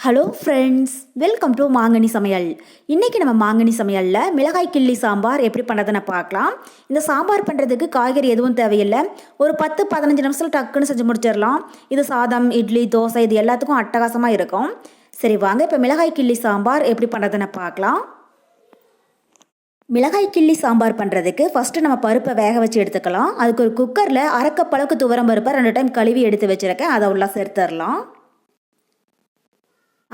Hello friends, welcome to மாங்கனி சமையல். இன்றைக்கி நம்ம மாங்கனி சமையலில் மிளகாய் கிள்ளி சாம்பார் எப்படி பண்ணுறதுன்னு பார்க்கலாம். இந்த சாம்பார் பண்ணுறதுக்கு காய்கறி எதுவும் தேவையில்லை. ஒரு 10-15 நிமிஷத்தில் டக்குன்னு செஞ்சு முடிச்சிடலாம். இது சாதம், இட்லி, தோசை இது எல்லாத்துக்கும் அட்டகாசமாக இருக்கும். சரி வாங்க, இப்போ மிளகாய் கிள்ளி சாம்பார் எப்படி பண்ணுறதுன்னு பார்க்கலாம். மிளகாய் கிள்ளி சாம்பார் பண்ணுறதுக்கு ஃபஸ்ட்டு நம்ம பருப்பை வேக வச்சு எடுத்துக்கலாம். அதுக்கு ஒரு குக்கரில் அரைக்கப் அளவுக்கு துவரம் பருப்பை 2 டைம் கழுவி எடுத்து வச்சுருக்கேன். அதை உள்ள சேர்த்துடலாம்.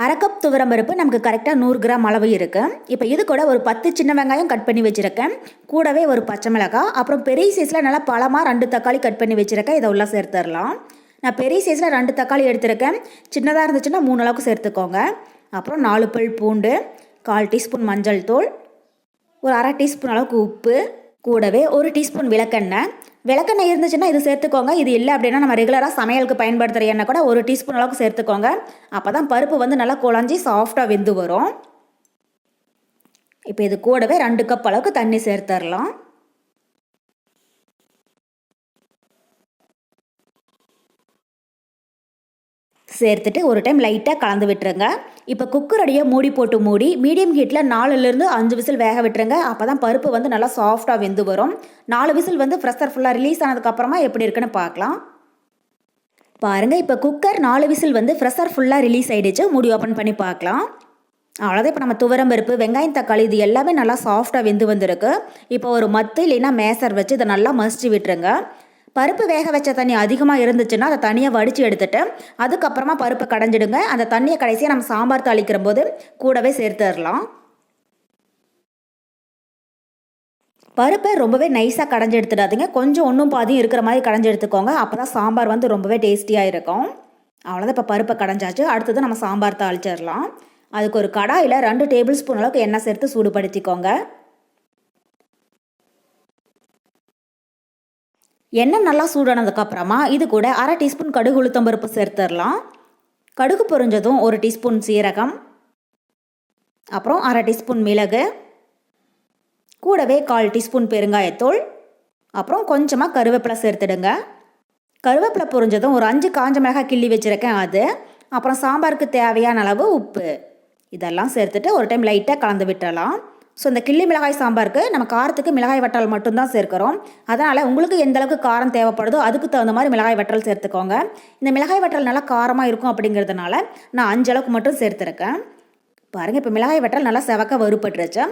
அரை கப் துவரம் பருப்பு நமக்கு கரெக்டாக 100 கிராம் அளவு இருக்குது. இப்போ இது கூட ஒரு 10 சின்ன வெங்காயம் கட் பண்ணி வச்சுருக்கேன். கூடவே ஒரு பச்சை மிளகாய், அப்புறம் பெரிய சைஸில் நல்லா பழமாக 2 தக்காளி கட் பண்ணி வச்சுருக்கேன். இதை உள்ள சேர்த்துடலாம். நான் பெரிய சைஸில் 2 தக்காளி எடுத்துருக்கேன். சின்னதாக இருந்துச்சுன்னா 3 அளவுக்கு சேர்த்துக்கோங்க. அப்புறம் 4 பல் பூண்டு, 1/4 டீஸ்பூன் மஞ்சள் தூள், ஒரு அரை டீஸ்பூன் அளவுக்கு உப்பு, கூடவே 1 டீஸ்பூன் விளக்கெண்ணெய் இருந்துச்சுன்னா இது சேர்த்துக்கோங்க. இது இல்லை அப்படின்னா நம்ம ரெகுலராக சமையலுக்கு பயன்படுத்துகிற எண்ணெய் கூட 1 டீஸ்பூன் அளவுக்கு சேர்த்துக்கோங்க. அப்போ தான் பருப்பு வந்து நல்லா குழஞ்சி சாஃப்டாக வெந்து வரும். இப்போ இது கூடவே 2 கப் அளவுக்கு தண்ணி சேர்த்துடலாம். சேர்த்துட்டு ஒரு டைம் லைட்டாக கலந்து விட்டுருங்க. இப்போ குக்கரடியை மூடி மீடியம் ஹீட்டில் 4லேருந்து 5 விசில் வேக விட்டுருங்க. அப்போ தான் பருப்பு வந்து நல்லா சாஃப்டாக வெந்து வரும். 4 விசில் வந்து ப்ரெஷர் ஃபுல்லாக ரிலீஸ் ஆனதுக்கப்புறமா எப்படி இருக்குன்னு பார்க்கலாம். பாருங்கள், இப்போ குக்கர் 4 விசில் வந்து ப்ரெஷர் ஃபுல்லாக ரிலீஸ் ஆகிடுச்சு. மூடி ஓப்பன் பண்ணி பார்க்கலாம். அவ்வளோதான். இப்போ நம்ம துவரம் பருப்பு, வெங்காயம், தக்காளி இது எல்லாமே நல்லா சாஃப்டாக வெந்து வந்திருக்கு. இப்போ ஒரு மத்து இல்லைன்னா மேசர் வச்சு இதை நல்லா மசிச்சு விட்டுருங்க. பருப்பு வேக வச்ச தண்ணி அதிகமாக இருந்துச்சுன்னா அதை தனியாக வடித்து எடுத்துட்டு அதுக்கப்புறமா பருப்பை கடைஞ்சிடுங்க. அந்த தண்ணியை கடைசியாக நம்ம சாம்பார் தாளிக்கிற போது கூடவே சேர்த்துடலாம். பருப்பை ரொம்பவே நைஸாக கடைஞ்சி எடுத்துடாதீங்க. கொஞ்சம் ஒன்றும் பாதியும் இருக்கிற மாதிரி கடைஞ்சி எடுத்துக்கோங்க. அப்போ தான் சாம்பார் வந்து ரொம்பவே டேஸ்டியாக இருக்கும். அவ்வளோதான். இப்போ பருப்பை கடைஞ்சாச்சு. அடுத்தது நம்ம சாம்பார் தாளிச்சிடலாம். அதுக்கு ஒரு கடாயில் 2 டேபிள் ஸ்பூன் அளவுக்கு எண்ணெய் சேர்த்து சூடுபடுத்திக்கோங்க. எண்ணெய் நல்லா சூடானதுக்கப்புறமா இது கூட அரை டீஸ்பூன் கடுகு உளுத்தம் பருப்பு சேர்த்துடலாம். கடுகு பொரிஞ்சதும் 1 டீஸ்பூன் சீரகம், அப்புறம் அரை டீஸ்பூன் மிளகு, கூடவே 1/4 டீஸ்பூன் பெருங்காயத்தூள், அப்புறம் கொஞ்சமாக கருவேப்பிலை சேர்த்துடுங்க. கருவேப்பிலை பொரிஞ்சதும் ஒரு 5 காஞ்ச மிளகாய் கிள்ளி வச்சுருக்கேன் அது, அப்புறம் சாம்பாருக்கு தேவையான அளவு உப்பு இதெல்லாம் சேர்த்துட்டு ஒரு டைம் லைட்டாக கலந்து விட்டுறலாம். ஸோ இந்த கிள்ளி மிளகாய் சாம்பாருக்கு நம்ம காரத்துக்கு மிளகாய் வற்றல் மட்டும்தான் சேர்க்குறோம். அதனால் உங்களுக்கு எந்த அளவுக்கு காரம் தேவைப்படுதோ அதுக்கு தகுந்த மாதிரி மிளகாய் வற்றல் சேர்த்துக்கோங்க. இந்த மிளகாய் வற்றல் நல்லா காரமாக இருக்கும் அப்படிங்கிறதுனால நான் 5 அளவுக்கு மட்டும் சேர்த்துருக்கேன். பாருங்கள், இப்போ மிளகாய் வற்றல் நல்லா செவக்க வறுபட்டுருச்சு.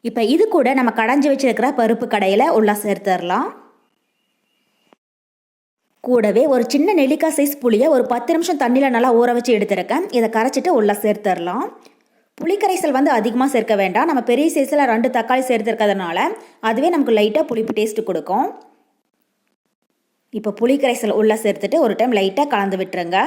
இப்போ இது கூட நம்ம கடைஞ்சி வச்சுருக்கிற பருப்பு கடையில் உள்ள சேர்த்துடலாம். கூடவே ஒரு சின்ன நெல்லிக்காய் சைஸ் புளியை ஒரு 10 நிமிஷம் தண்ணியில் நல்லா ஊற வச்சு எடுத்துருக்கேன். இதை கரைச்சிட்டு உள்ள சேர்த்துடலாம். புளிக்கரைசல் வந்து அதிகமாக சேர்க்க வேண்டாம். நம்ம பெரிய சைஸில் 2 தக்காளி சேர்த்துருக்கிறதுனால அதுவே நமக்கு லைட்டாக புளிப்பு டேஸ்ட்டு கொடுக்கும். இப்போ புளிக்கரைசல் உள்ளே சேர்த்துட்டு ஒரு டைம் லைட்டாக கலந்து விட்டுருங்க.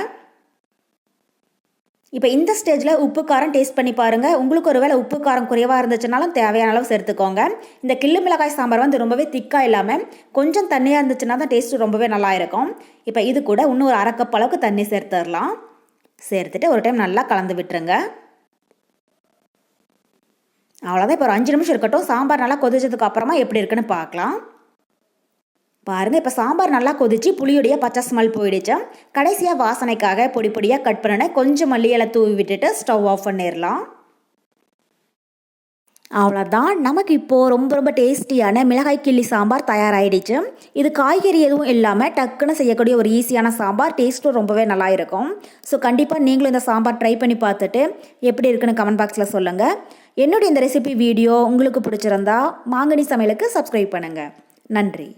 இப்போ இந்த ஸ்டேஜில் உப்பு காரம் டேஸ்ட் பண்ணி பாருங்கள். உங்களுக்கு ஒரு வேளை உப்பு காரம் குறைவாக இருந்துச்சுனாலும் தேவையான அளவு சேர்த்துக்கோங்க. இந்த கிள்ளு மிளகாய் சாம்பார் வந்து ரொம்பவே திக்காக இல்லாமல் கொஞ்சம் தண்ணியாக இருந்துச்சுன்னா தான் டேஸ்ட்டு ரொம்பவே நல்லா இருக்கும். இப்போ இது கூட இன்னும் ஒரு அரை கப் அளவுக்கு தண்ணி சேர்த்துடலாம். சேர்த்துட்டு ஒரு டைம் நல்லா கலந்து விட்டுருங்க. அவ்வளோதான். இப்போ ஒரு 5 நிமிஷம் இருக்கட்டும். சாம்பார் நல்லா கொதிச்சதுக்கு அப்புறமா எப்படி இருக்குன்னு பார்க்கலாம். பாருங்கள், இப்போ சாம்பார் நல்லா கொதிச்சு புளியுடைய பச்சை ஸ்மெல் போயிடுச்சு. கடைசியாக வாசனைக்காக பொடி பொடியாக கட் பண்ணின கொஞ்சம் மல்லி இலை தூவி விட்டுட்டு ஸ்டவ் ஆஃப் பண்ணிடலாம். அவ்வளோதான். நமக்கு இப்போது ரொம்ப ரொம்ப டேஸ்டியான மிளகாய் கிள்ளி சாம்பார் தயாராகிடுச்சு. இது காய்கறி எதுவும் இல்லாமல் டக்குன்னு செய்யக்கூடிய ஒரு ஈஸியான சாம்பார். டேஸ்ட்டும் ரொம்பவே நல்லா இருக்கும். ஸோ கண்டிப்பாக நீங்களும் இந்த சாம்பார் ட்ரை பண்ணி பார்த்துட்டு எப்படி இருக்குன்னு கமெண்ட் பாக்ஸில் சொல்லுங்கள். என்னுடைய இந்த ரெசிபி வீடியோ உங்களுக்கு பிடிச்சிருந்தா மாங்கனி சமையலுக்கு சப்ஸ்கிரைப் பண்ணுங்கள். நன்றி.